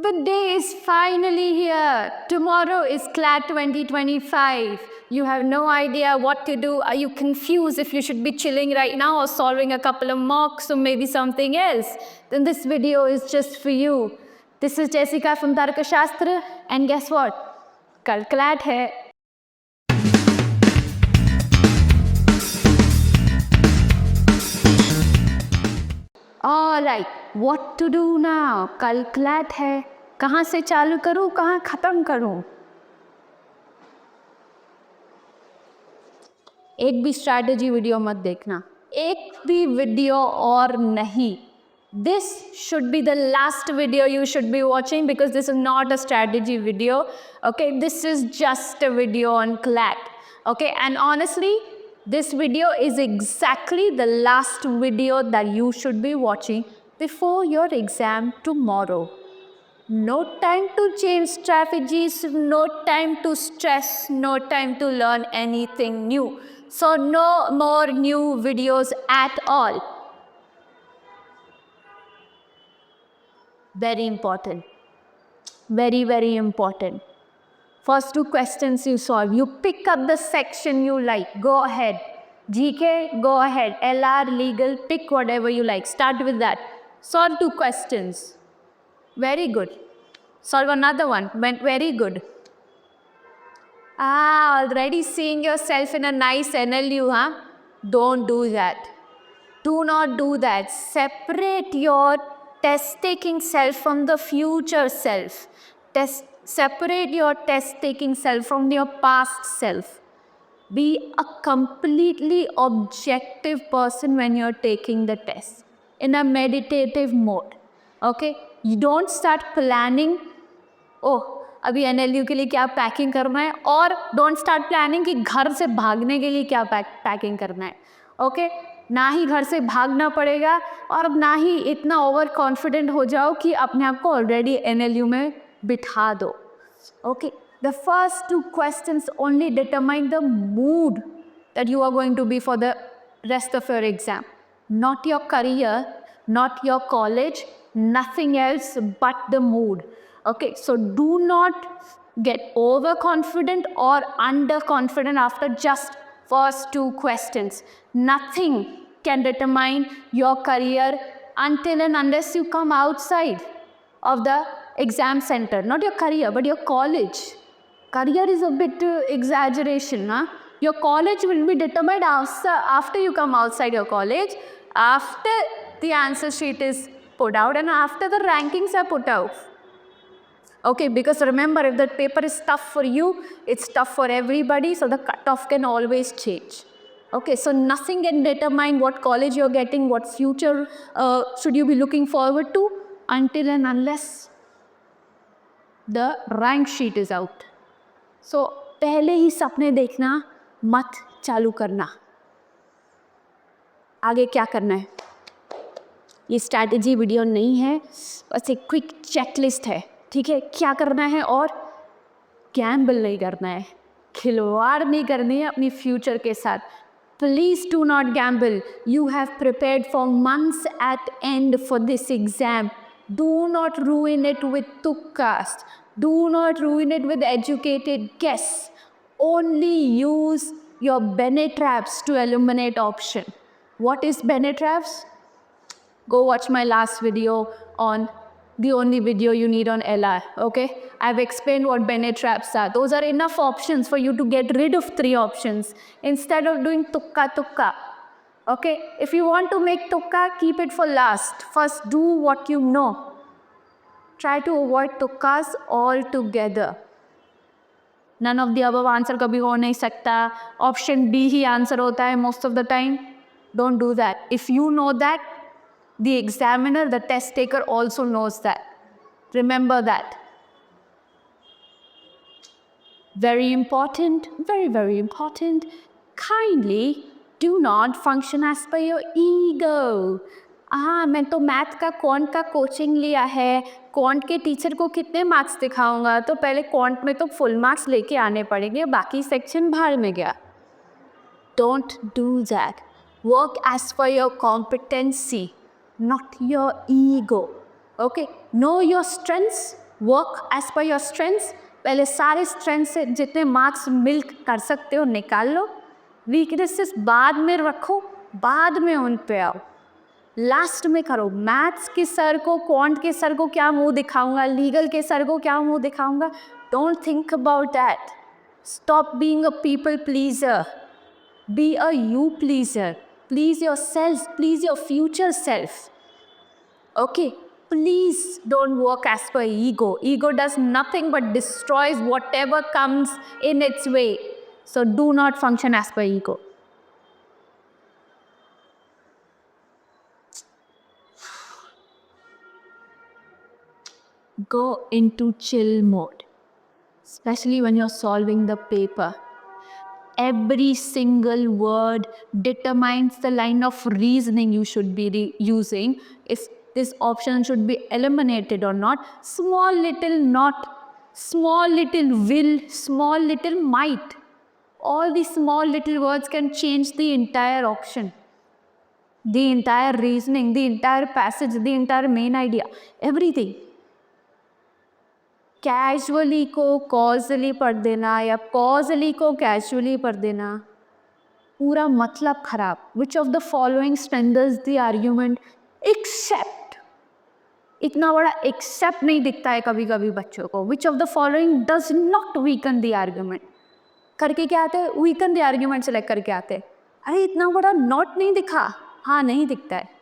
The day is finally here. Tomorrow is CLAT 2025. You have no idea what to do. Are you confused if you should be chilling right now or solving a couple of mocks or maybe something else? Then this video is just for you. This is Jessica from Tarkashastra, and guess what? Kal CLAT hai. Alright, what to do now? कल CLAT है. कहाँ से चालू करूँ, कहाँ खत्म करूँ? एक भी स्ट्रैटेजी वीडियो मत देखना, एक भी वीडियो और नहीं. This should be the last video you should be watching because this is not a strategy video. Okay, this is just a video on CLAT. Okay, and honestly, this video is exactly the last video that you should be watching before your exam tomorrow. No time to change strategies, no time to stress, no time to learn anything new. So no more new videos at all. Very important. Very, very important. First two questions you solve. You pick up the section you like. Go ahead. GK, go ahead. LR, legal, pick whatever you like. Start with that. Solve two questions. Very good. Solve another one. Very good. Already seeing yourself in a nice NLU, huh? Don't do that. Do not do that. Separate your test-taking self from the future self. Separate your test-taking self from your past self. Be a completely objective person when you're taking the test, in a meditative mode. Okay? You don't start planning, अभी NLU के लिए क्या packing करना है, और don't start planning कि घर से भागने के लिए क्या पैकिंग करना है. ओके, ना ही घर से भागना पड़ेगा और ना ही इतना ओवर कॉन्फिडेंट हो जाओ कि अपने आप को ऑलरेडी NLU में बिठा दो. Okay, the first two questions only determine the mood that you are going to be for the rest of your exam. Not your career, not your college, nothing else but the mood. Okay, so do not get overconfident or underconfident after just first two questions. Nothing can determine your career until and unless you come outside of the exam center. Not your career, but your college. Career is a bit exaggeration, huh? Your college will be determined after you come outside your college, after the answer sheet is put out and after the rankings are put out. Okay, because remember, if that paper is tough for you, it's tough for everybody, so the cutoff can always change. Okay, so nothing can determine what college you're getting, what future should you be looking forward to until and unless the rank sheet is out. So, पहले ही सपने देखना मत चालू करना. आगे क्या करना है? ये स्ट्रैटेजी वीडियो नहीं है, बस एक क्विक चेकलिस्ट है. ठीक है, क्या करना है और गैम्बल नहीं करना है, खिलवाड़ नहीं करनी है अपनी फ्यूचर के साथ. Please do not gamble. You have prepared for months at end for this exam. Do not ruin it with तुक्कास. Do not ruin it with educated guess. Only use your Bene traps to eliminate option. What is Bene traps? Go watch my last video on the only video you need on LR, okay? I've explained what Bene traps are. Those are enough options for you to get rid of 3 options instead of doing tukka. Okay? If you want to make tukka, keep it for last. First, do what you know. Try to avoid tukkas altogether. None of the above answer kabhi ho nahi sakta. Option B he answer होता है most of the time. Don't do that. If you know that, the examiner, the test taker also knows that. Remember that. Very important, very, very important. Kindly do not function as per your ego. मैं तो math का quant का coaching लिया है, quant के teacher को कितने marks दिखाऊंगा, तो पहले क्वांट में तो फुल मार्क्स लेके आने पड़ेंगे, बाकी सेक्शन बाहर में गया. Don't do that. Work as per your competency, not your ego. Okay, know your strengths, work as per your strengths. पहले सारे स्ट्रेंथ से जितने मार्क्स मिल कर सकते हो निकाल लो. वीकनेसेस बाद में रखो, बाद में उन पे आओ, लास्ट में करो. मैथ्स के सर को, क्वांट के सर को क्या मुंह दिखाऊंगा, लीगल के सर को क्या मुंह दिखाऊंगा. Don't think about that. Stop being a people pleaser. Be a you pleaser. Please your self, please your future self. Okay, please don't work as per ego. Ego does nothing but destroys whatever comes in its way. So do not function as per ego. Go into chill mode, especially when you're solving the paper. Every single word determines the line of reasoning you should be using, if this option should be eliminated or not. Small little not, small little will, small little might. All these small little words can change the entire option, the entire reasoning, the entire passage, the entire main idea, everything. Casually को कॉजली पढ़ देना या कॉजली को casually पढ़ देना, पूरा मतलब खराब. Which of the following strengthens the argument except. इतना बड़ा एक्सेप्ट नहीं दिखता है कभी कभी बच्चों को. विच of the following does not weaken the argument करके क्या आते हैं, वीकन द आर्ग्यूमेंट सेलेक्ट करके आते हैं. अरे इतना बड़ा नॉट नहीं दिखा, हाँ नहीं दिखता है.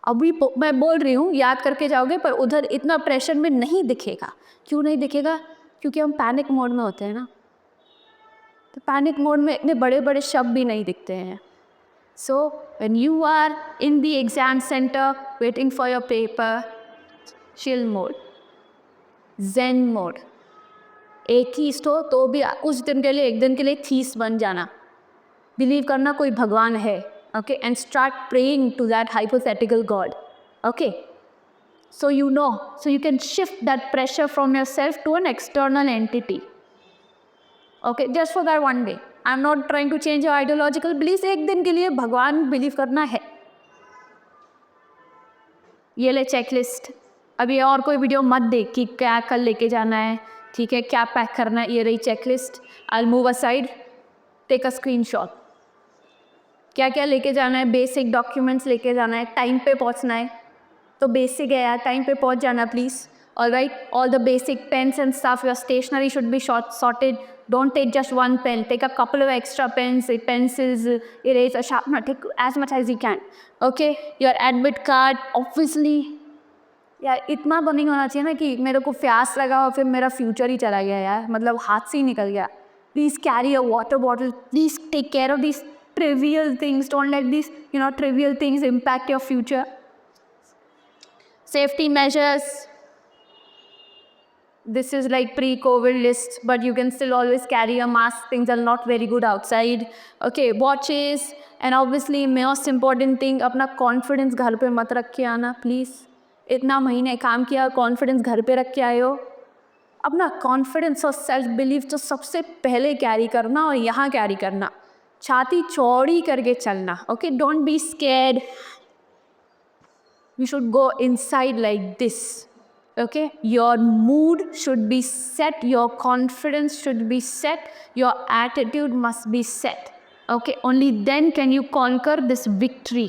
अभी मैं बोल रही हूँ, याद करके जाओगे, पर उधर इतना प्रेशर में नहीं दिखेगा. क्यों नहीं दिखेगा? क्योंकि हम पैनिक मोड में होते हैं ना. तो पैनिक मोड में इतने बड़े बड़े शब्द भी नहीं दिखते हैं. So when you are in the exam centre waiting for your paper, chill mode, zen mode. Atheist हो तो भी उस दिन के लिए, एक दिन के लिए थीस्ट बन जाना. बिलीव करना कोई भगवान है. Okay, and start praying to that hypothetical God. Okay, so you know, so you can shift that pressure from yourself to an external entity. Okay, just for that one day. I'm not trying to change your ideological beliefs. एक दिन के लिए भगवान believe करना है. ये ले checklist. अभी और कोई वीडियो मत देख कि क्या कल लेके जाना है, ठीक है, क्या पैक करना है. ये रही checklist. I'll move aside. Take a screenshot. क्या क्या लेके जाना है, बेसिक डॉक्यूमेंट्स लेके जाना है, टाइम पे पहुंचना है तो बेसिक है यार, टाइम पे पहुंच जाना please. Alright, all the basic pens and stuff, your stationery should be sorted. Don't take just one pen, take a couple of extra pens, pencils, eraser, sharpener, take as much as you can. Okay, your admit card, obviously. यार इतना तो नहीं होना चाहिए ना कि मेरे को प्यास लगा और फिर मेरा फ्यूचर ही चला गया यार, मतलब हाथ से ही निकल गया. Please carry a water bottle. Please take care of this trivial things. Don't let these trivial things impact your future. Safety measures, this is like pre-COVID list, but you can still always carry a mask. Things are not very good outside. Okay, watches, and obviously most important thing, अपना confidence घर पे मत रख के आना please. इतना महीने काम किया, confidence घर पे रख के आए हो. अपना confidence और self belief तो सबसे पहले कैरी करना और यहाँ कैरी करना. छाती चौड़ी करके चलना. Okay, don't be scared. We should go inside like this. Okay, your mood should be set, your confidence should be set, your attitude must be set. Okay, only then can you conquer this victory.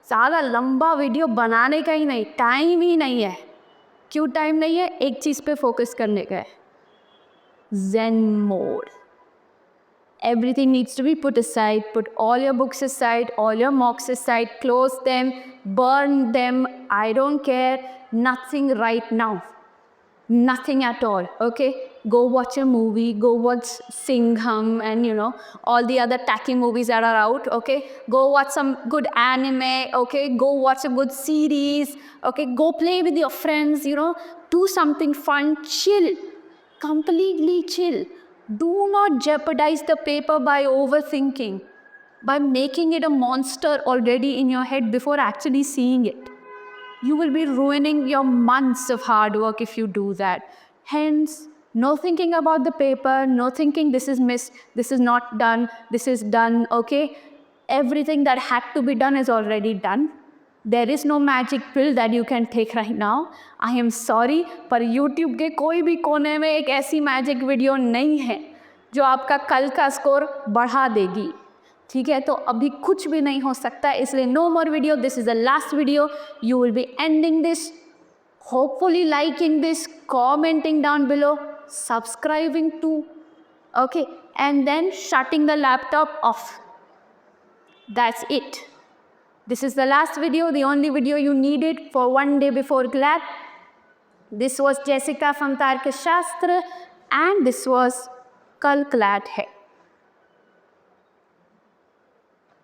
ज़्यादा लंबा video बनाने का ही नहीं, time ही नहीं है. क्यों time नहीं है? एक चीज़ पे फोकस करने का है. Zen mode. Everything needs to be put aside. Put all your books aside, all your mocks aside, close them, burn them. I don't care. Nothing right now. Nothing at all. Okay? Go watch a movie. Go watch Singham and all the other tacky movies that are out. Okay? Go watch some good anime. Okay? Go watch a good series. Okay? Go play with your friends. Do something fun. Chill. Completely chill. Do not jeopardize the paper by overthinking, by making it a monster already in your head before actually seeing it. You will be ruining your months of hard work if you do that. Hence, no thinking about the paper, no thinking this is missed, this is not done, this is done. Okay? Everything that had to be done is already done. There is no magic pill that you can take right now. I am sorry, पर YouTube के कोई भी कोने में एक ऐसी magic video नहीं है जो आपका कल का स्कोर बढ़ा देगी. ठीक है, तो अभी कुछ भी नहीं हो सकता, इसलिए no more video. This is the last video. You will be ending this, hopefully liking this, commenting down below, subscribing to, okay, and then shutting the laptop off. That's it. This is the last video, the only video you needed for one day before GLAD. This was Jessica from Tarkashastra, and this was Kal GLAD hai.